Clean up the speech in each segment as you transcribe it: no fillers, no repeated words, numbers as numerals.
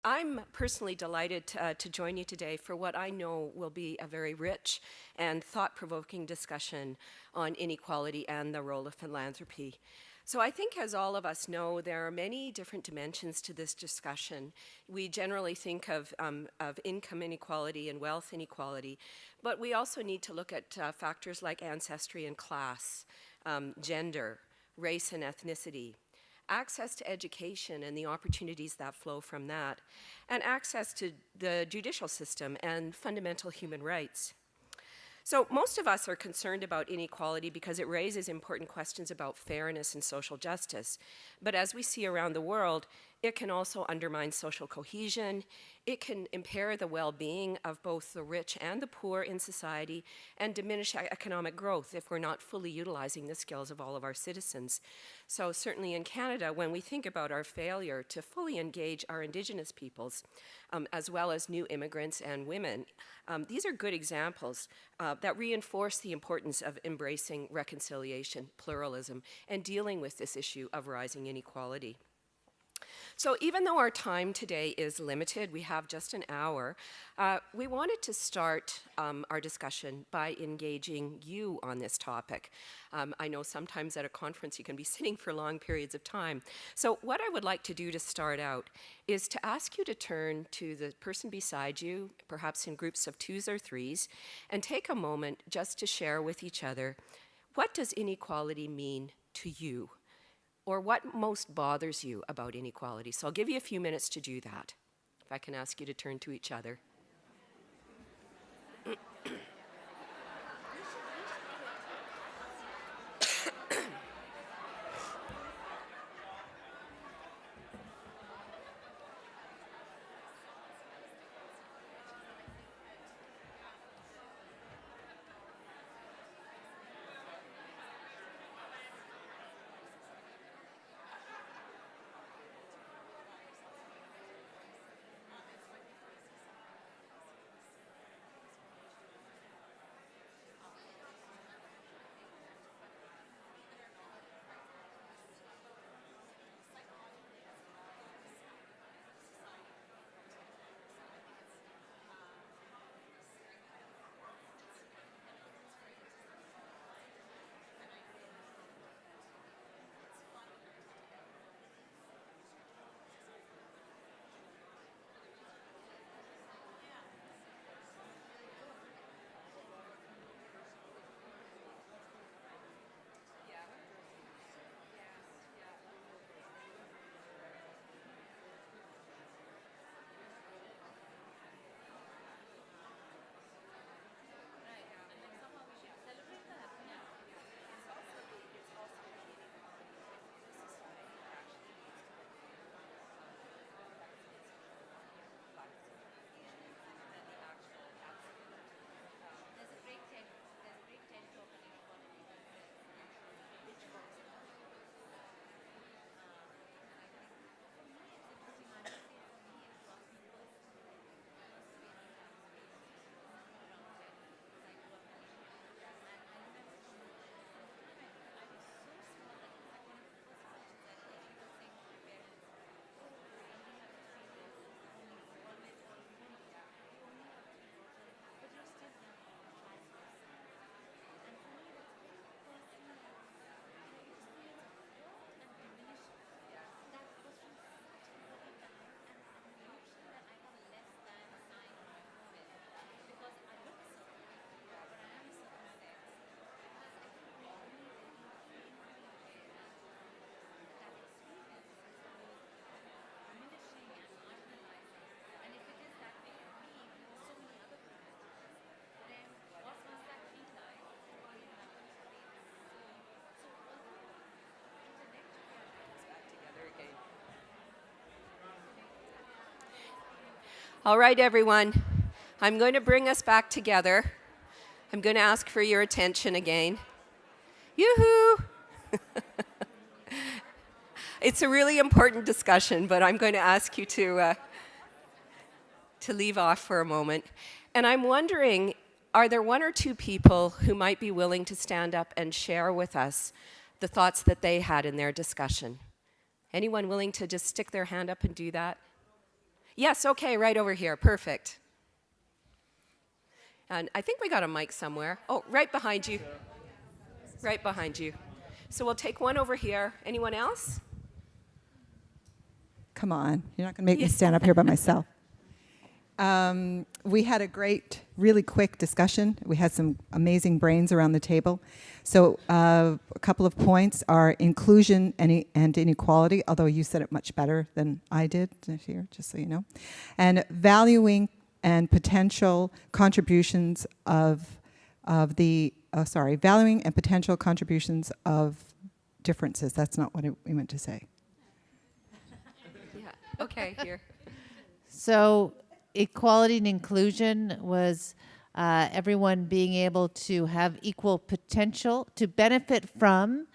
I'm personally delighted to join you today for what I know will be a very rich and thought-provoking discussion on inequality and the role of philanthropy. So I think, as all of us know, there are many different dimensions to this discussion. We generally think of income inequality and wealth inequality, but we also need to look at factors like ancestry and class, gender, race and ethnicity, access to education and the opportunities that flow from that, and access to the judicial system and fundamental human rights. So most of us are concerned about inequality because it raises important questions about fairness and social justice. But as we see around the world, it can also undermine social cohesion. It can impair the well-being of both the rich and the poor in society and diminish economic growth if we're not fully utilizing the skills of all of our citizens. So certainly in Canada, when we think about our failure to fully engage our Indigenous peoples, as well as new immigrants and women, these are good examples that reinforce the importance of embracing reconciliation, pluralism, and dealing with this issue of rising inequality. So even though our time today is limited, we have just an hour, we wanted to start our discussion by engaging you on this topic. I know sometimes at a conference you can be sitting for long periods of time. So what I would like to do to start out is to ask you to turn to the person beside you, perhaps in groups of twos or threes, and take a moment just to share with each other, what does inequality mean to you? Or what most bothers you about inequality? So I'll give you a few minutes to do that. If I can ask you to turn to each other. All right, everyone. I'm going to bring us back together. I'm going to ask for your attention again. Yoo-hoo! It's a really important discussion, but I'm going to ask you to leave off for a moment. And I'm wondering, are there one or two people who might be willing to stand up and share with us the thoughts that they had in their discussion? Anyone willing to just stick their hand up and do that? Yes, okay, right over here. Perfect. And I think we got a mic somewhere. Oh, right behind you. Right behind you. So we'll take one over here. Anyone else? Come on, you're not going to make me stand up here by myself. We had a great, really quick discussion. We had some amazing brains around the table. So a couple of points are inclusion and inequality, although you said it much better than I did here, just so you know. And valuing and potential contributions valuing and potential contributions of differences. That's not what we meant to say. Yeah, okay, here. So equality and inclusion was everyone being able to have equal potential to benefit from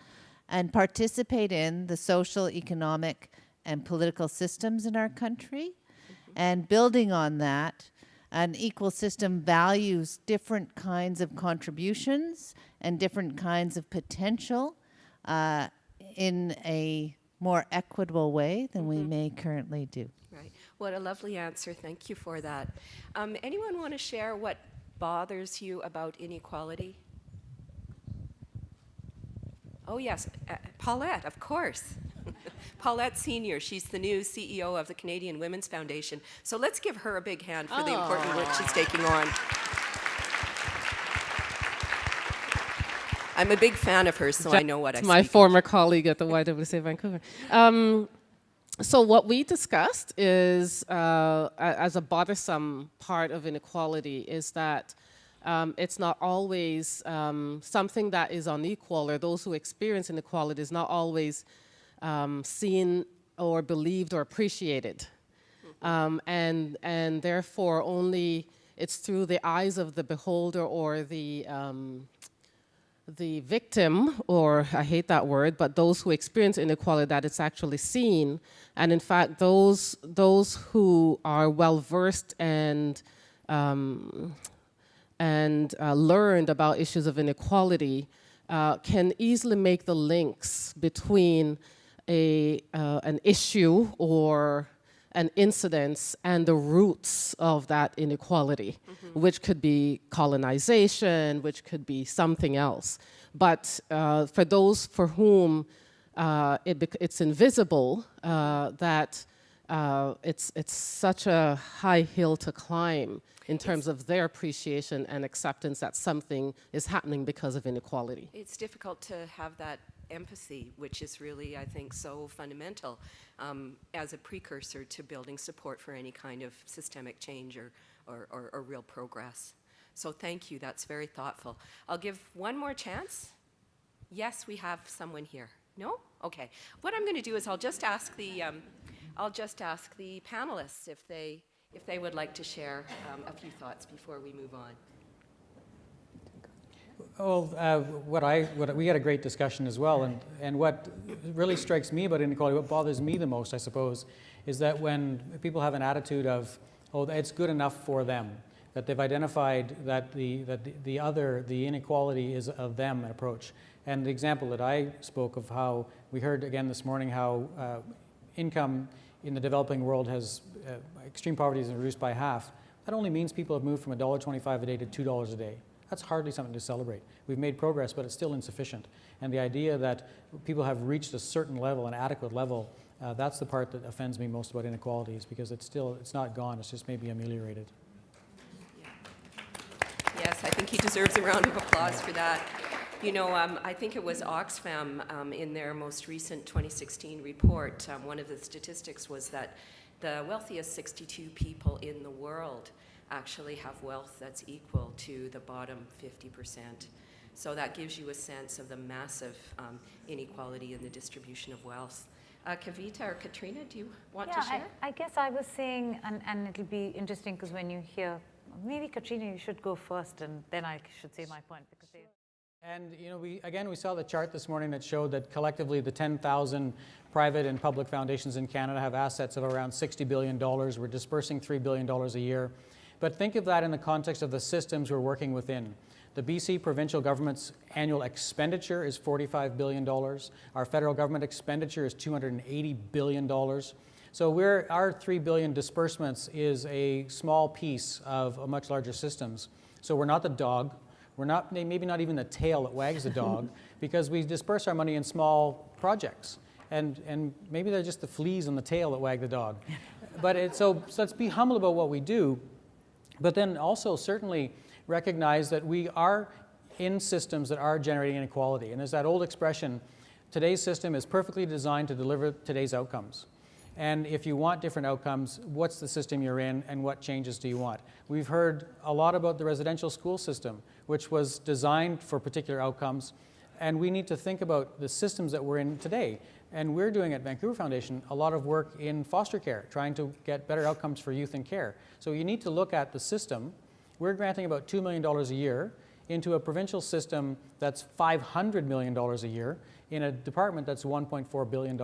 and participate in the social, economic, and political systems in our country. And building on that, an equal system values different kinds of contributions and different kinds of potential in a more equitable way than we may currently do. Right. What a lovely answer. Thank you for that. Anyone want to share what bothers you about inequality? Oh, yes. Paulette, of course. Paulette Senior. She's the new CEO of the Canadian Women's Foundation. So let's give her a big hand for the important work she's taking on. I'm a big fan of hers, so I know what I speak. My former colleague at the YWCA Vancouver. So what we discussed is, as a bothersome part of inequality, is that it's not always something that is unequal, or those who experience inequality is not always seen or believed or appreciated. And therefore only it's through the eyes of the beholder or the victim, or I hate that word, but those who experience inequality, that it's actually seen. And in fact, those who are well versed and learned about issues of inequality can easily make the links between an issue or an incidence and the roots of that inequality, which could be colonization, which could be something else. But for those for whom it's invisible, that it's such a high hill to climb in terms of their appreciation and acceptance that something is happening because of inequality. It's difficult to have that empathy, which is really, I think, so fundamental as a precursor to building support for any kind of systemic change or real progress. So thank you, that's very thoughtful. I'll give one more chance. Yes, we have someone here. No? Okay. What I'm going to do is I'll just ask the panelists if they would like to share a few thoughts before we move on. Well, we had a great discussion as well, and what really strikes me about inequality, what bothers me the most, I suppose, is that when people have an attitude of, oh, it's good enough for them, that they've identified that the inequality is a them approach. And the example that I spoke of, how we heard again this morning how income in the developing world has, extreme poverty is reduced by half. That only means people have moved from $1.25 a day to $2 a day. That's hardly something to celebrate. We've made progress, but it's still insufficient. And the idea that people have reached a certain level, an adequate level, that's the part that offends me most about inequalities, because it's not gone, it's just maybe ameliorated. Yes, I think he deserves a round of applause for that. You know, I think it was Oxfam in their most recent 2016 report, one of the statistics was that the wealthiest 62 people in the world actually have wealth that's equal to the bottom 50%. So that gives you a sense of the massive inequality in the distribution of wealth. Kavita or Katrina, do you want to share? I guess I was saying, and it'll be interesting because when you hear, maybe Katrina, you should go first, and then I should say my point. Because and you know, we saw the chart this morning that showed that collectively the 10,000 private and public foundations in Canada have assets of around $60 billion. We're dispersing $3 billion a year. But think of that in the context of the systems we're working within. The BC provincial government's annual expenditure is $45 billion. Our federal government expenditure is $280 billion. So our $3 billion disbursements is a small piece of a much larger systems. So we're not the dog. We're not, maybe not even the tail that wags the dog, because we disperse our money in small projects. And maybe they're just the fleas on the tail that wag the dog. But so let's be humble about what we do, but then also certainly recognize that we are in systems that are generating inequality. And there's that old expression, today's system is perfectly designed to deliver today's outcomes. And if you want different outcomes, what's the system you're in and what changes do you want? We've heard a lot about the residential school system, which was designed for particular outcomes. And we need to think about the systems that we're in today. And we're doing at Vancouver Foundation a lot of work in foster care, trying to get better outcomes for youth in care. So you need to look at the system. We're granting about $2 million a year into a provincial system that's $500 million a year in a department that's $1.4 billion.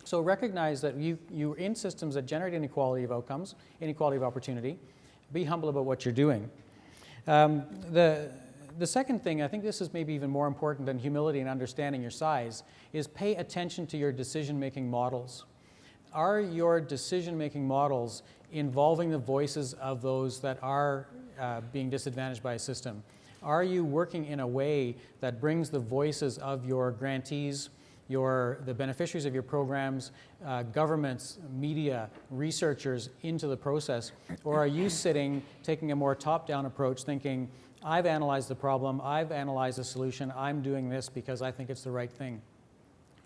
So recognize that you're in systems that generate inequality of outcomes, inequality of opportunity. Be humble about what you're doing. The second thing, I think this is maybe even more important than humility and understanding your size, is pay attention to your decision-making models. Are your decision-making models involving the voices of those that are being disadvantaged by a system? Are you working in a way that brings the voices of your grantees, the beneficiaries of your programs, governments, media, researchers into the process? Or are you sitting, taking a more top-down approach, thinking, I've analyzed the problem, I've analyzed the solution, I'm doing this because I think it's the right thing?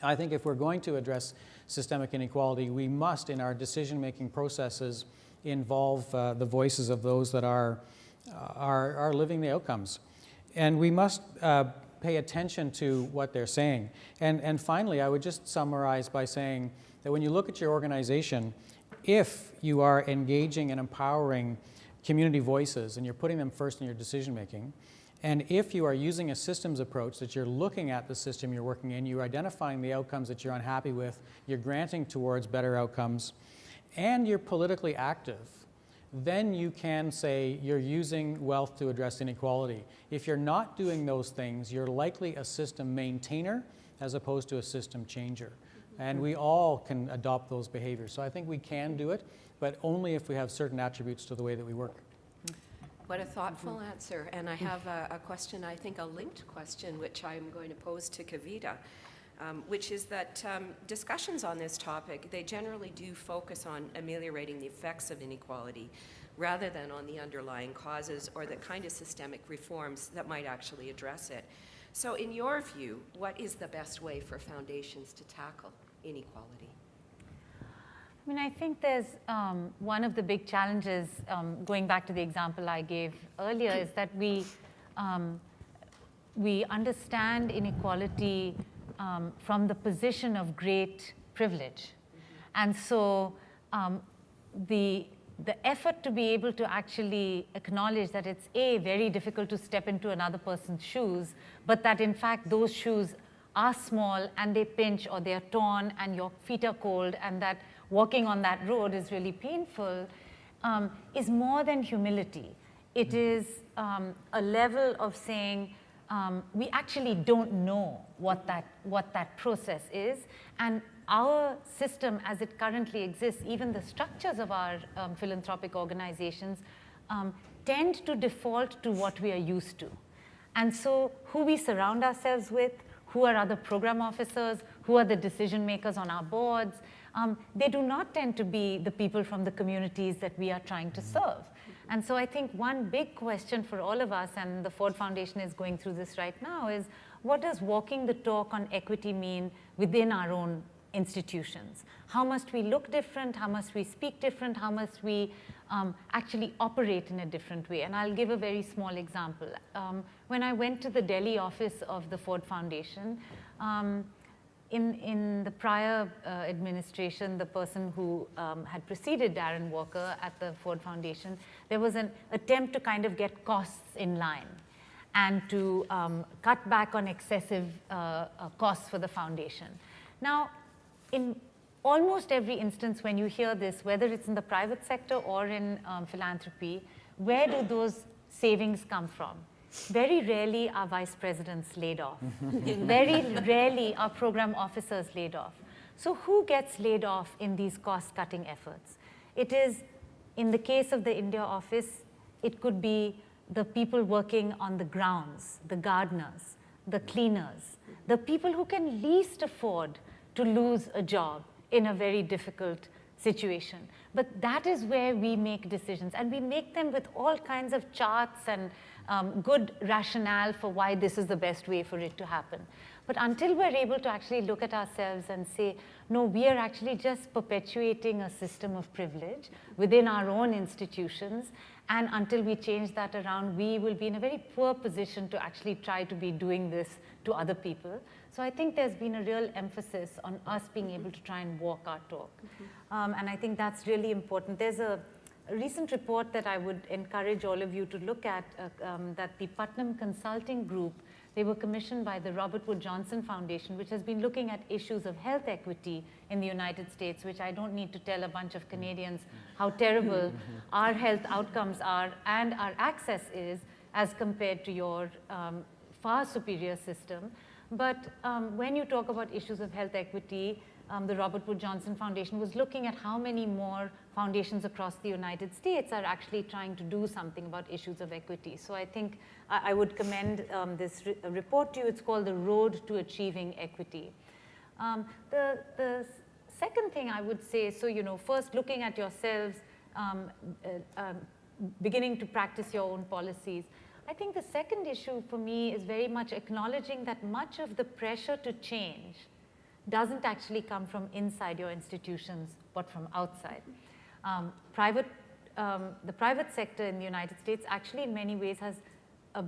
I think if we're going to address systemic inequality, we must, in our decision-making processes, involve the voices of those that are living the outcomes. And we must pay attention to what they're saying. And finally, I would just summarize by saying that when you look at your organization, if you are engaging and empowering community voices and you're putting them first in your decision making, and if you are using a systems approach, that you're looking at the system you're working in, you're identifying the outcomes that you're unhappy with, you're granting towards better outcomes, and you're politically active, then you can say you're using wealth to address inequality. If you're not doing those things, you're likely a system maintainer as opposed to a system changer. And we all can adopt those behaviors. So I think we can do it, but only if we have certain attributes to the way that we work. What a thoughtful answer. And I have a question, I think a linked question, which I'm going to pose to Kavita, which is that discussions on this topic, they generally do focus on ameliorating the effects of inequality rather than on the underlying causes or the kind of systemic reforms that might actually address it. So in your view, what is the best way for foundations to tackle inequality? I mean, I think there's one of the big challenges, going back to the example I gave earlier, is that we understand inequality from the position of great privilege. And so the effort to be able to actually acknowledge that it's very difficult to step into another person's shoes, but that in fact those shoes are small and they pinch or they're torn and your feet are cold and that walking on that road is really painful, is more than humility. It is a level of saying, we actually don't know what that process is, and our system as it currently exists, even the structures of our philanthropic organizations, tend to default to what we are used to. And so who we surround ourselves with, who are other program officers, who are the decision makers on our boards, they do not tend to be the people from the communities that we are trying to serve. And so I think one big question for all of us, and the Ford Foundation is going through this right now, is what does walking the talk on equity mean within our own institutions? How must we look different? How must we speak different? How must we actually operate in a different way? And I'll give a very small example. When I went to the Delhi office of the Ford Foundation, in the prior administration, the person who had preceded Darren Walker at the Ford Foundation, there was an attempt to kind of get costs in line and to cut back on excessive costs for the foundation. Now, in almost every instance when you hear this, whether it's in the private sector or in philanthropy, where do those savings come from? Very rarely are vice presidents laid off. Very rarely are program officers laid off. So who gets laid off in these cost-cutting efforts? It is, in the case of the India office, it could be the people working on the grounds, the gardeners, the cleaners, the people who can least afford to lose a job in a very difficult situation. But that is where we make decisions, and we make them with all kinds of charts and good rationale for why this is the best way for it to happen. But until we're able to actually look at ourselves and say, no, we are actually just perpetuating a system of privilege within our own institutions, and until we change that around, we will be in a very poor position to actually try to be doing this to other people. So I think there's been a real emphasis on us being able to try and walk our talk. And I think that's really important. There's a recent report that I would encourage all of you to look at, that the Putnam Consulting Group, they were commissioned by the Robert Wood Johnson Foundation, which has been looking at issues of health equity in the United States, which I don't need to tell a bunch of Canadians how terrible our health outcomes are and our access is as compared to your far superior system. But when you talk about issues of health equity, the Robert Wood Johnson Foundation was looking at how many more foundations across the United States are actually trying to do something about issues of equity. So I think I would commend this report to you. It's called The Road to Achieving Equity. The second thing I would say, so first looking at yourselves, beginning to practice your own policies. I think the second issue for me is very much acknowledging that much of the pressure to change doesn't actually come from inside your institutions, but from outside. The private sector in the United States actually in many ways has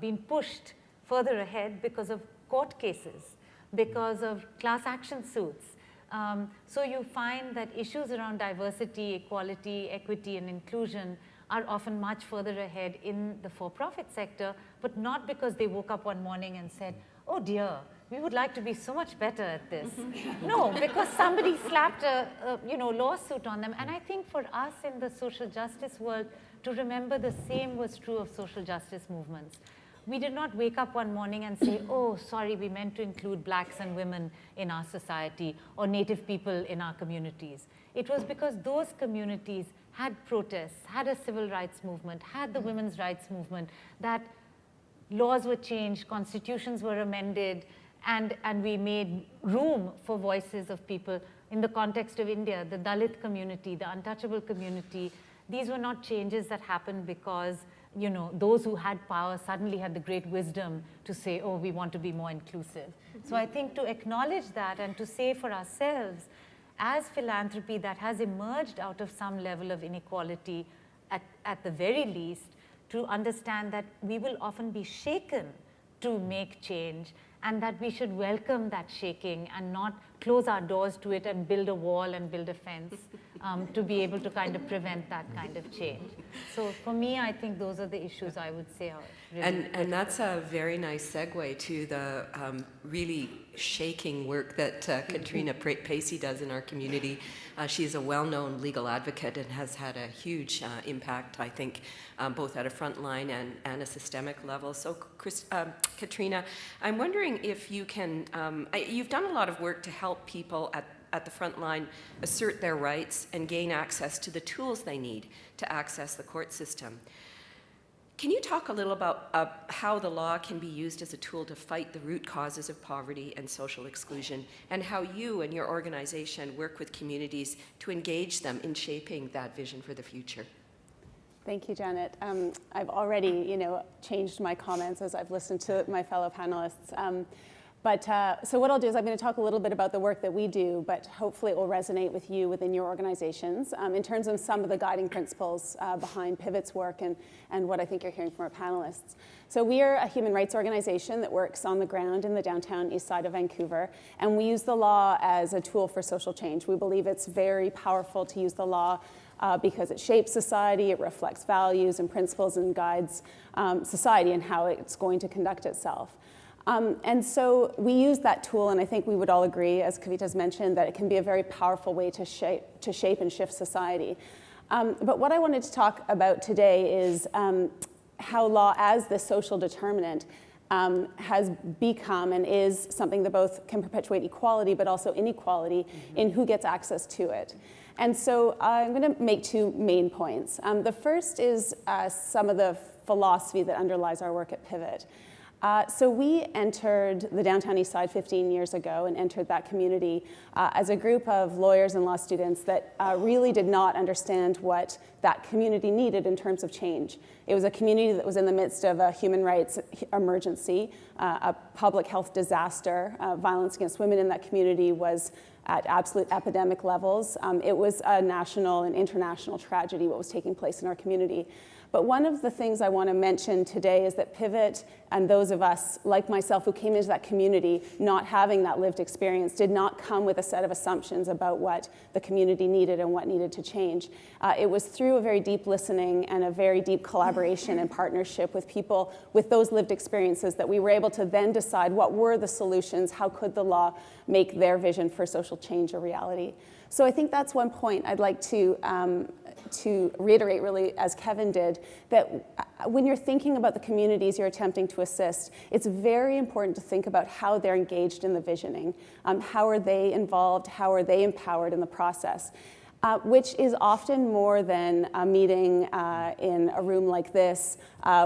been pushed further ahead because of court cases, because of class action suits. So you find that issues around diversity, equality, equity, and inclusion are often much further ahead in the for-profit sector, but not because they woke up one morning and said, oh dear, we would like to be so much better at this. No, because somebody slapped a lawsuit on them. And I think for us in the social justice world, to remember the same was true of social justice movements. We did not wake up one morning and say, oh, sorry, we meant to include blacks and women in our society or Native people in our communities. It was because those communities had protests, had a civil rights movement, had the women's rights movement, that laws were changed, constitutions were amended, and we made room for voices of people. In the context of India, the Dalit community, the untouchable community, these were not changes that happened because those who had power suddenly had the great wisdom to say, oh, we want to be more inclusive. So I think to acknowledge that and to say for ourselves, as philanthropy that has emerged out of some level of inequality, at the very least, to understand that we will often be shaken to make change, and that we should welcome that shaking and not close our doors to it and build a wall and build a fence to be able to kind of prevent that kind of change. So for me, I think those are the issues I would say are really And that's a very nice segue to the really shaking work that Katrina Pacey does in our community. She's a well-known legal advocate and has had a huge impact, I think, both at a frontline and a systemic level. So Katrina, I'm wondering if you can, you've done a lot of work to help people at the front line assert their rights and gain access to the tools they need to access the court system. Can you talk a little about how the law can be used as a tool to fight the root causes of poverty and social exclusion, and how you and your organization work with communities to engage them in shaping that vision for the future? Thank you, Janet. I've already, changed my comments as I've listened to my fellow panelists. So what I'll do is I'm going to talk a little bit about the work that we do, but hopefully it will resonate with you within your organizations in terms of some of the guiding principles behind Pivot's work and what I think you're hearing from our panelists. So we are a human rights organization that works on the ground in the downtown east side of Vancouver, and we use the law as a tool for social change. We believe it's very powerful to use the law because it shapes society, it reflects values and principles and guides society and how it's going to conduct itself. And so we use that tool, and I think we would all agree, as Kavita's mentioned, that it can be a very powerful way to shape and shift society. But what I wanted to talk about today is how law as the social determinant has become and is something that both can perpetuate equality but also inequality in who gets access to it. And so I'm going to make two main points. The first is some of the philosophy that underlies our work at Pivot. So we entered the Downtown East Side 15 years ago and entered that community as a group of lawyers and law students that really did not understand what that community needed in terms of change. It was a community that was in the midst of a human rights emergency, a public health disaster. Violence against women in that community was at absolute epidemic levels. It was a national and international tragedy what was taking place in our community. But one of the things I want to mention today is that Pivot and those of us like myself who came into that community not having that lived experience did not come with a set of assumptions about what the community needed and what needed to change. It was through a very deep listening and a very deep collaboration and partnership with people with those lived experiences that we were able to then decide what were the solutions, how could the law make their vision for social change a reality. So I think that's one point I'd like to reiterate, really, as Kevin did, that when you're thinking about the communities you're attempting to assist, it's very important to think about how they're engaged in the visioning. How are they involved? How are they empowered in the process? Which is often more than a meeting in a room like this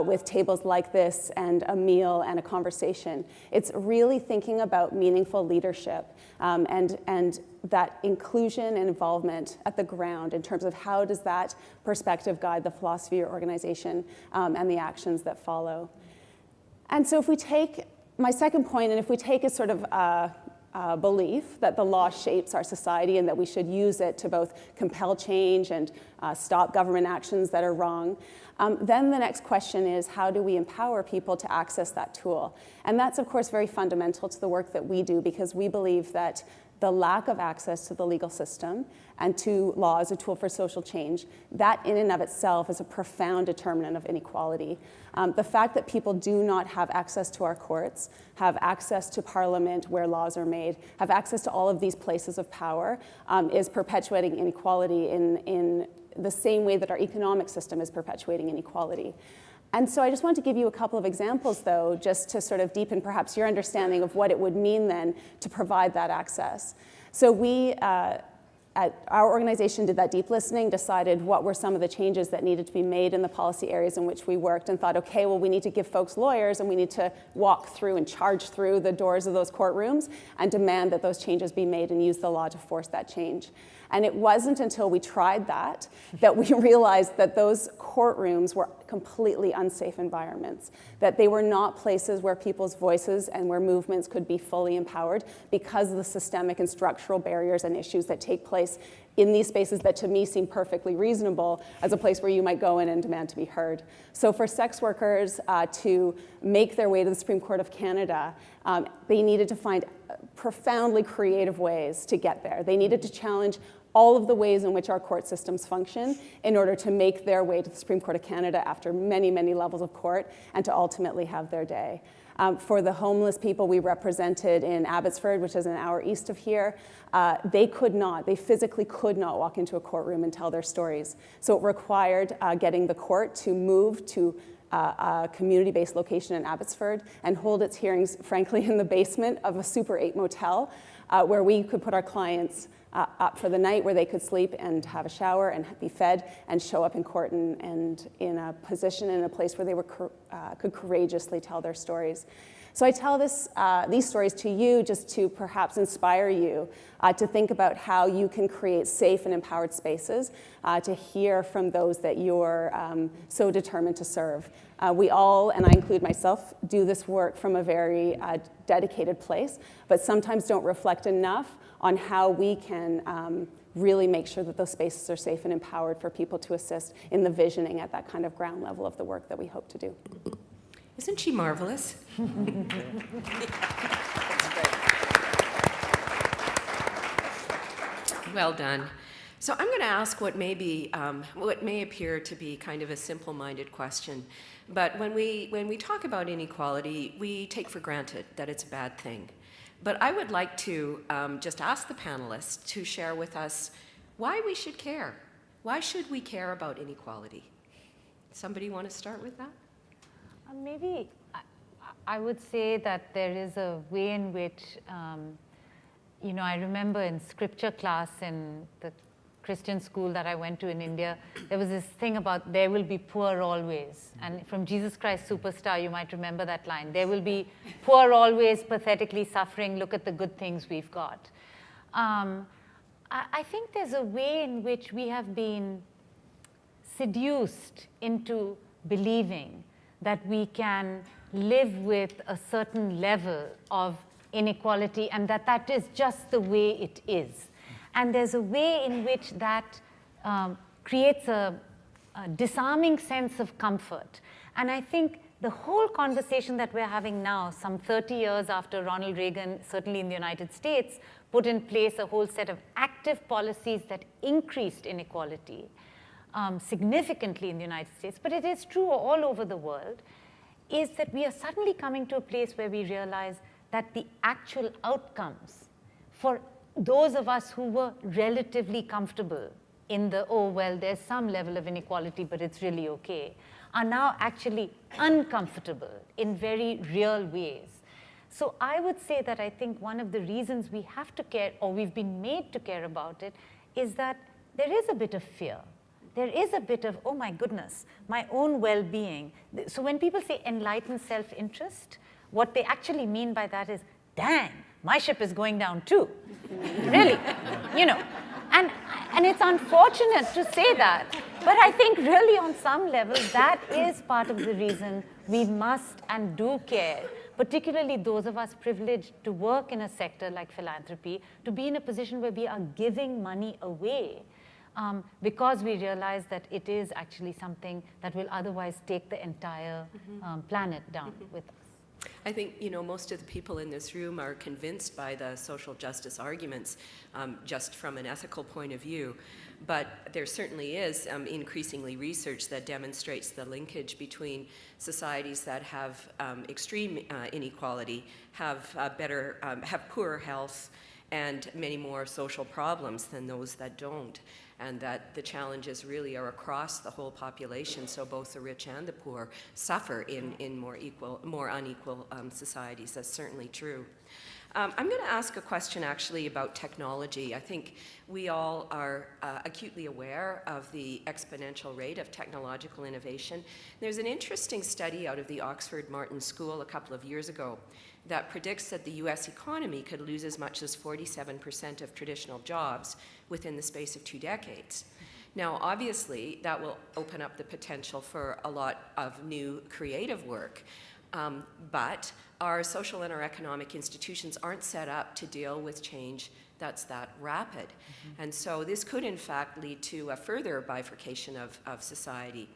with tables like this and a meal and a conversation. It's really thinking about meaningful leadership and that inclusion and involvement at the ground in terms of how does that perspective guide the philosophy of your organization and the actions that follow. And so if we take my second point, and if we take a sort of belief that the law shapes our society and that we should use it to both compel change and stop government actions that are wrong, then the next question is, how do we empower people to access that tool? And that's, of course, very fundamental to the work that we do, because we believe that the lack of access to the legal system and to law as a tool for social change, that in and of itself is a profound determinant of inequality. The fact that people do not have access to our courts, have access to parliament where laws are made, have access to all of these places of power is perpetuating inequality in the same way that our economic system is perpetuating inequality. And so I just want to give you a couple of examples, though, just to sort of deepen perhaps your understanding of what it would mean then to provide that access. So we, at our organization, did that deep listening, decided what were some of the changes that needed to be made in the policy areas in which we worked, and thought, okay, well, we need to give folks lawyers, and we need to walk through and charge through the doors of those courtrooms and demand that those changes be made and use the law to force that change. And it wasn't until we tried that we realized that those courtrooms were completely unsafe environments, that they were not places where people's voices and where movements could be fully empowered because of the systemic and structural barriers and issues that take place in these spaces that to me seem perfectly reasonable as a place where you might go in and demand to be heard. So for sex workers to make their way to the Supreme Court of Canada, they needed to find profoundly creative ways to get there. They needed to challenge all of the ways in which our court systems function in order to make their way to the Supreme Court of Canada after many, many levels of court and to ultimately have their day. For the homeless people we represented in Abbotsford, which is an hour east of here, they physically could not walk into a courtroom and tell their stories. So it required getting the court to move to a community-based location in Abbotsford and hold its hearings, frankly, in the basement of a Super 8 motel where we could put our clients up for the night, where they could sleep and have a shower and be fed and show up in court and in a position, in a place where they could courageously tell their stories. So I tell these stories to you just to perhaps inspire you to think about how you can create safe and empowered spaces to hear from those that you're so determined to serve. We all, and I include myself, do this work from a very dedicated place, but sometimes don't reflect enough on how we can really make sure that those spaces are safe and empowered for people to assist in the visioning at that kind of ground level of the work that we hope to do. Isn't she marvelous? Well done. So I'm going to ask what may appear to be kind of a simple-minded question, but when we talk about inequality, we take for granted that it's a bad thing. But I would like to just ask the panelists to share with us why we should care. Why should we care about inequality? Somebody want to start with that? Maybe I would say that there is a way in which, I remember in scripture class in the Christian school that I went to in India, there was this thing about there will be poor always. And from Jesus Christ Superstar, you might remember that line. There will be poor always, pathetically suffering. Look at the good things we've got. I think there's a way in which we have been seduced into believing that we can live with a certain level of inequality and that is just the way it is. And there's a way in which that creates a disarming sense of comfort. And I think the whole conversation that we're having now, some 30 years after Ronald Reagan, certainly in the United States, put in place a whole set of active policies that increased inequality significantly in the United States, but it is true all over the world, is that we are suddenly coming to a place where we realize that the actual outcomes for those of us who were relatively comfortable in the, oh, well, there's some level of inequality, but it's really okay, are now actually uncomfortable in very real ways. So I would say that I think one of the reasons we have to care, or we've been made to care about it, is that there is a bit of fear. There is a bit of, oh my goodness, my own well-being. So when people say enlightened self-interest, what they actually mean by that is, dang, my ship is going down too. Really, And it's unfortunate to say that, but I think really on some level that is part of the reason we must and do care, particularly those of us privileged to work in a sector like philanthropy, to be in a position where we are giving money away because we realize that it is actually something that will otherwise take the entire planet down with us. I think, most of the people in this room are convinced by the social justice arguments just from an ethical point of view. But there certainly is increasingly research that demonstrates the linkage between societies that have extreme inequality, have poorer health, and many more social problems than those that don't. And that the challenges really are across the whole population, so both the rich and the poor suffer in more unequal societies. That's certainly true. I'm going to ask a question actually about technology. I think we all are acutely aware of the exponential rate of technological innovation. There's an interesting study out of the Oxford Martin School a couple of years ago that predicts that the US economy could lose as much as 47% of traditional jobs within the space of 2 decades. Now, obviously, that will open up the potential for a lot of new creative work, but our social and our economic institutions aren't set up to deal with change that's that rapid. And so this could, in fact, lead to a further bifurcation of society.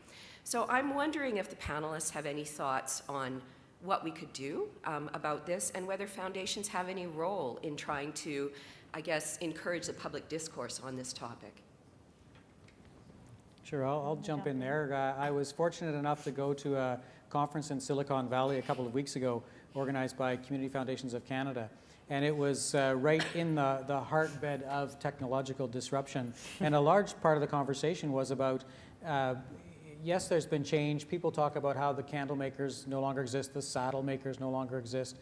So I'm wondering if the panelists have any thoughts on what we could do about this, and whether foundations have any role in trying to, I guess, encourage the public discourse on this topic. Sure, I'll jump in there. I was fortunate enough to go to a conference in Silicon Valley a couple of weeks ago, organized by Community Foundations of Canada. And it was right in the heartbed of technological disruption. And a large part of the conversation was about yes, there's been change. People talk about how the candle makers no longer exist, the saddle makers no longer exist.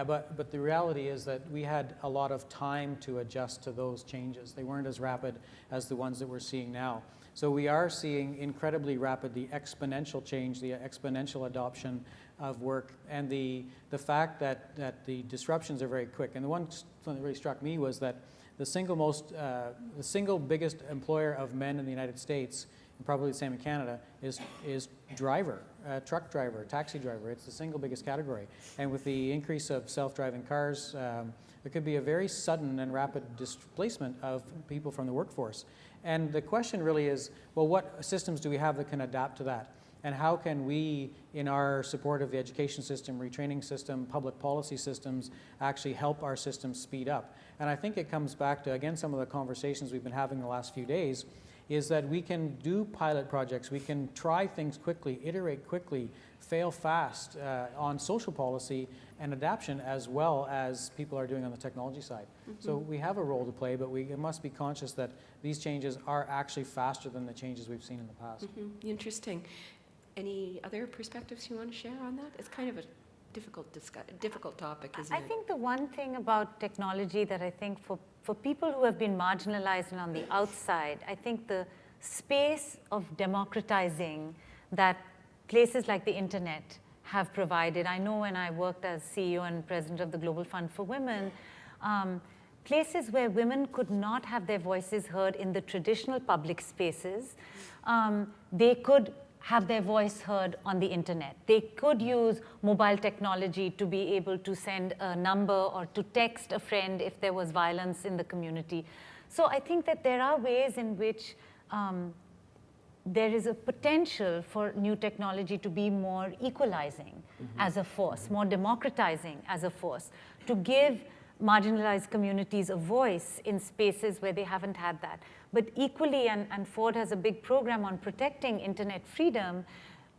But the reality is that we had a lot of time to adjust to those changes. They weren't as rapid as the ones that we're seeing now. So we are seeing incredibly rapid, the exponential change, the exponential adoption of work, and the fact that the disruptions are very quick. And the one that really struck me was that the single biggest employer of men in the United States, and probably the same in Canada, is driver, truck driver, taxi driver. It's the single biggest category. And with the increase of self-driving cars, there could be a very sudden and rapid displacement of people from the workforce. And the question really is, well, what systems do we have that can adapt to that? And how can we, in our support of the education system, retraining system, public policy systems, actually help our systems speed up? And I think it comes back to, again, some of the conversations we've been having the last few days, is that we can do pilot projects, we can try things quickly, iterate quickly, fail fast on social policy and adaptation, as well as people are doing on the technology side. So we have a role to play, but we must be conscious that these changes are actually faster than the changes we've seen in the past. Interesting. Any other perspectives you want to share on that? It's kind of a difficult topic, isn't I it? think the one thing about technology that I think for people who have been marginalized and on the outside, I think the space of democratizing that places like the internet have provided. I know when I worked as CEO and president of the Global Fund for Women, places where women could not have their voices heard in the traditional public spaces, they could have their voice heard on the internet. They could use mobile technology to be able to send a number or to text a friend if there was violence in the community. So I think that there are ways in which there is a potential for new technology to be more equalizing as a force, more democratizing as a force, to give marginalized communities a voice in spaces where they haven't had that. But equally, and Ford has a big program on protecting internet freedom,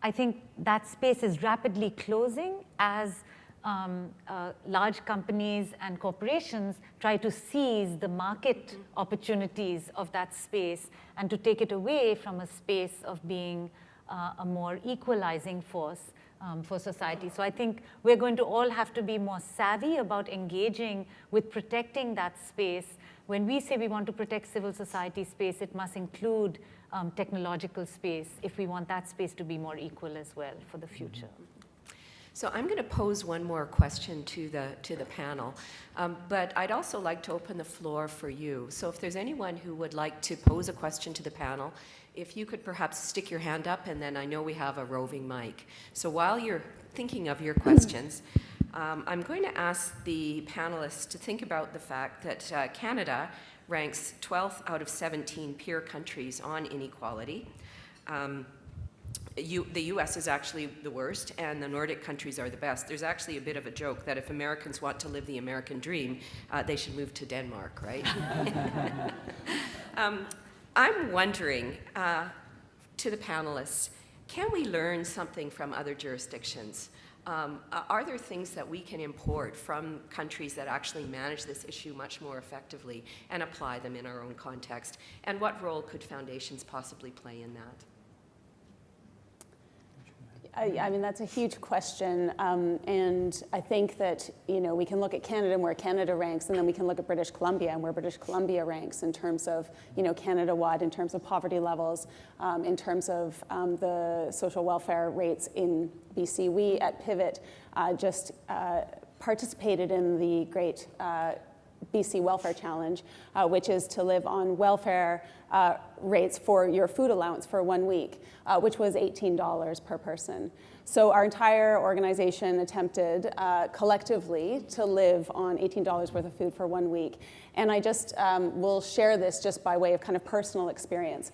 I think that space is rapidly closing as large companies and corporations try to seize the market opportunities of that space and to take it away from a space of being a more equalizing force for society. So I think we're going to all have to be more savvy about engaging with protecting that space. When we say we want to protect civil society space, it must include technological space if we want that space to be more equal as well for the future. So I'm going to pose one more question to the panel, but I'd also like to open the floor for you. So if there's anyone who would like to pose a question to the panel, if you could perhaps stick your hand up, and then I know we have a roving mic. So while you're thinking of your questions, I'm going to ask the panelists to think about the fact that Canada ranks 12th out of 17 peer countries on inequality. The US is actually the worst, and the Nordic countries are the best. There's actually a bit of a joke that if Americans want to live the American dream, they should move to Denmark, right? I'm wondering, to the panelists, can we learn something from other jurisdictions? Are there things that we can import from countries that actually manage this issue much more effectively and apply them in our own context? And what role could foundations possibly play in that? I mean, that's a huge question, and I think that, you know, we can look at Canada and where Canada ranks, and then we can look at British Columbia and where British Columbia ranks in terms of, you know, Canada-wide, in terms of poverty levels, in terms of the social welfare rates in BC. We at Pivot just participated in the great BC Welfare Challenge, which is to live on welfare rates for your food allowance for 1 week, which was $18 per person. So our entire organization attempted collectively to live on $18 worth of food for 1 week. And I just will share this just by way of kind of personal experience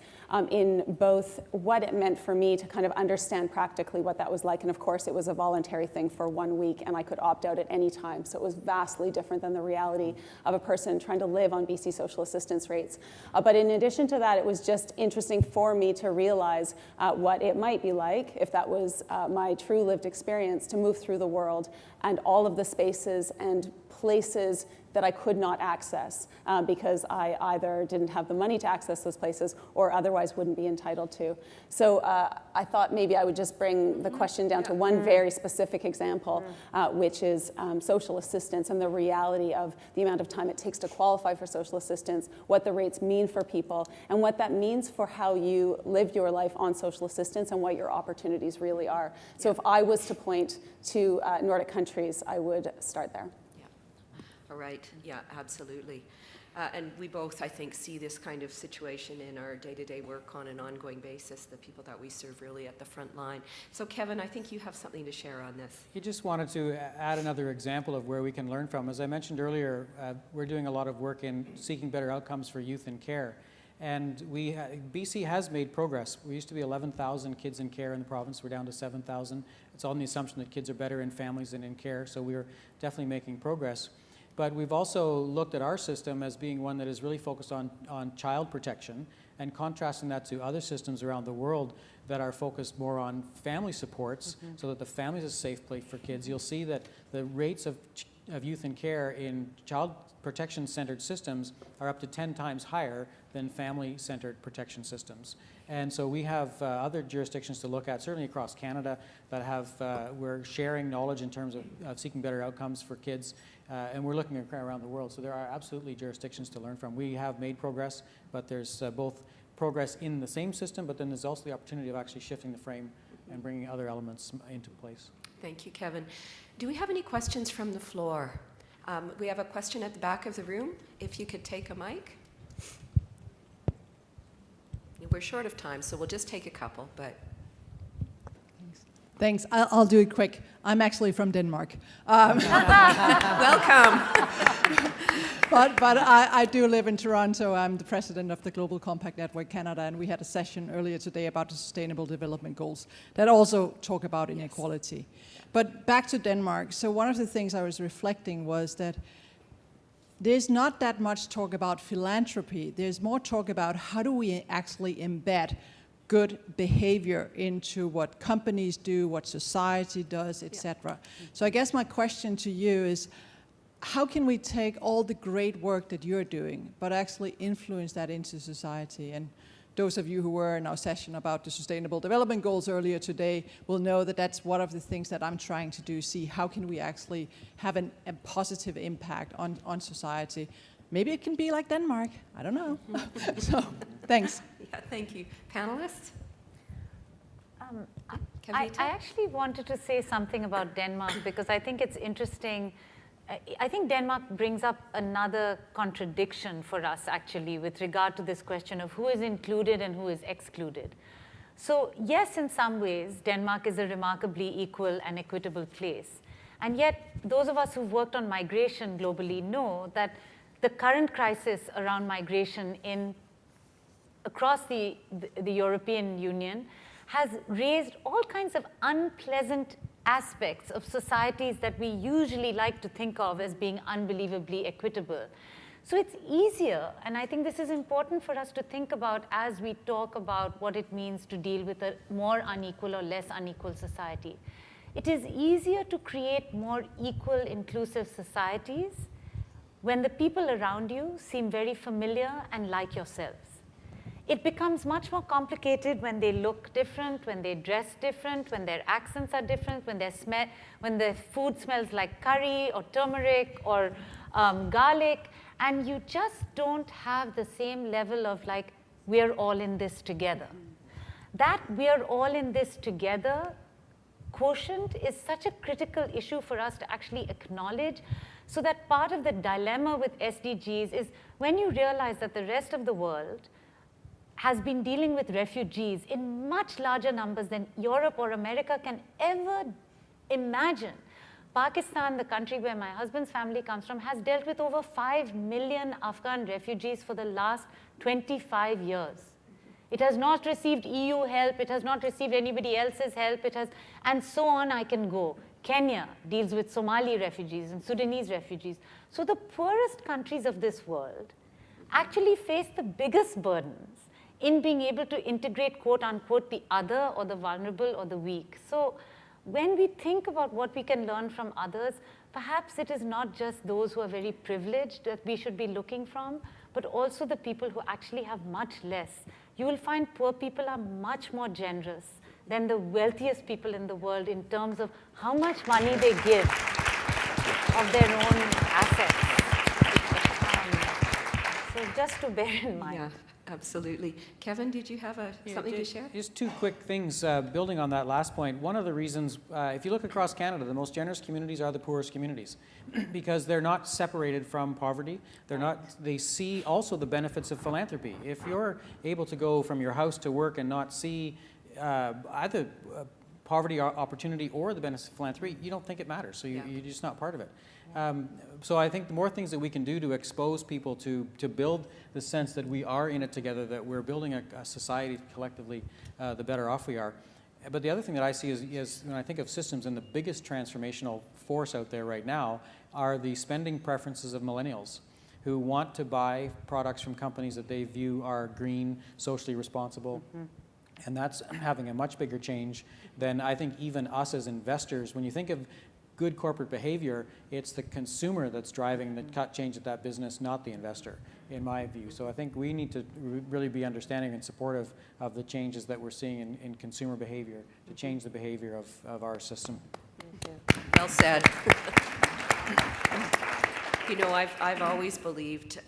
in both what it meant for me to kind of understand practically what that was like. And of course, it was a voluntary thing for 1 week, and I could opt out at any time. So it was vastly different than the reality of a person trying to live on BC social assistance rates. But in addition to that, it was just interesting for me to realize what it might be like, if that was my true lived experience, to move through the world and all of the spaces and places that I could not access because I either didn't have the money to access those places or otherwise wouldn't be entitled to. So I thought maybe I would just bring the question down to one very specific example, which is social assistance and the reality of the amount of time it takes to qualify for social assistance, what the rates mean for people, and what that means for how you live your life on social assistance and what your opportunities really are. So if I was to point to Nordic countries, I would start there. All right, yeah, absolutely. And we both, I think, see this kind of situation in our day-to-day work on an ongoing basis, the people that we serve really at the front line. So Kevin, I think you have something to share on this. I just wanted to add another example of where we can learn from. As I mentioned earlier, we're doing a lot of work in seeking better outcomes for youth in care. And BC has made progress. We used to be 11,000 kids in care in the province. We're down to 7,000. It's on the assumption that kids are better in families than in care, so we're definitely making progress. But we've also looked at our system as being one that is really focused on child protection and contrasting that to other systems around the world that are focused more on family supports so that the family is a safe place for kids. You'll see that the rates of of youth in care in child protection-centered systems are up to 10 times higher than family-centered protection systems. And so we have other jurisdictions to look at, certainly across Canada, that have, we're sharing knowledge in terms of seeking better outcomes for kids, and we're looking around the world. So there are absolutely jurisdictions to learn from. We have made progress, but there's both progress in the same system, but then there's also the opportunity of actually shifting the frame and bringing other elements into place. Thank you, Kevin. Do we have any questions from the floor? We have a question at the back of the room. If you could take a mic. We're short of time, so we'll just take a couple, but... Thanks. I'll do it quick. I'm actually from Denmark. Welcome. But I do live in Toronto. I'm the president of the Global Compact Network Canada, and we had a session earlier today about the Sustainable Development Goals that also talk about inequality. But back to Denmark. So one of the things I was reflecting was that there's not that much talk about philanthropy. There's more talk about how do we actually embed good behavior into what companies do, what society does, etc. So I guess my question to you is, how can we take all the great work that you're doing, but actually influence that into society? And those of you who were in our session about the Sustainable Development Goals earlier today will know that that's one of the things that I'm trying to do, see how can we actually have a positive impact on society. Maybe it can be like Denmark, I don't know. So, thanks. Yeah, thank you. Panelists? I actually wanted to say something about Denmark because I think it's interesting. I think Denmark brings up another contradiction for us, actually, with regard to this question of who is included and who is excluded. So yes, in some ways, Denmark is a remarkably equal and equitable place. And yet, those of us who've worked on migration globally know that the current crisis around migration across the European Union has raised all kinds of unpleasant aspects of societies that we usually like to think of as being unbelievably equitable. So it's easier, and I think this is important for us to think about as we talk about what it means to deal with a more unequal or less unequal society. It is easier to create more equal, inclusive societies when the people around you seem very familiar and like yourselves. It becomes much more complicated when they look different, when they dress different, when their accents are different, when the food smells like curry or turmeric or garlic, and you just don't have the same level of like, we're all in this together. That we're all in this together quotient is such a critical issue for us to actually acknowledge, so that part of the dilemma with SDGs is when you realize that the rest of the world has been dealing with refugees in much larger numbers than Europe or America can ever imagine. Pakistan, the country where my husband's family comes from, has dealt with over 5 million Afghan refugees for the last 25 years. It has not received EU help, it has not received anybody else's help, and so on I can go. Kenya deals with Somali refugees and Sudanese refugees. So the poorest countries of this world actually face the biggest burdens in being able to integrate, quote unquote, the other or the vulnerable or the weak. So when we think about what we can learn from others, perhaps it is not just those who are very privileged that we should be looking from, but also the people who actually have much less. You will find poor people are much more generous than the wealthiest people in the world in terms of how much money they give of their own assets. So just to bear in mind. Yeah, absolutely. Kevin, did you have something to share? Just two quick things building on that last point. One of the reasons, if you look across Canada, the most generous communities are the poorest communities because they're not separated from poverty. They see also the benefits of philanthropy. If you're able to go from your house to work and not see either poverty opportunity or the benefits of philanthropy, you don't think it matters, so you're just not part of it. So I think the more things that we can do to expose people to build the sense that we are in it together, that we're building a society collectively, the better off we are. But the other thing that I see is when I think of systems, and the biggest transformational force out there right now are the spending preferences of millennials who want to buy products from companies that they view are green, socially responsible. Mm-hmm. And that's having a much bigger change than I think even us as investors. When you think of good corporate behavior, it's the consumer that's driving the change at that business, not the investor, in my view. So I think we need to really be understanding and supportive of the changes that we're seeing in consumer behavior to change the behavior of our system. Well said. You know, I've always believed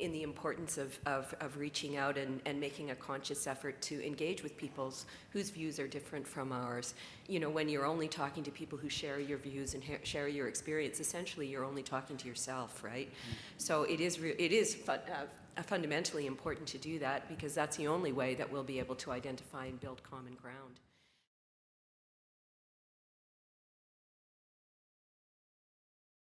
in the importance of reaching out and making a conscious effort to engage with people whose views are different from ours. You know, when you're only talking to people who share your views and share your experience, essentially you're only talking to yourself, right? So it is fundamentally important to do that, because that's the only way that we'll be able to identify and build common ground.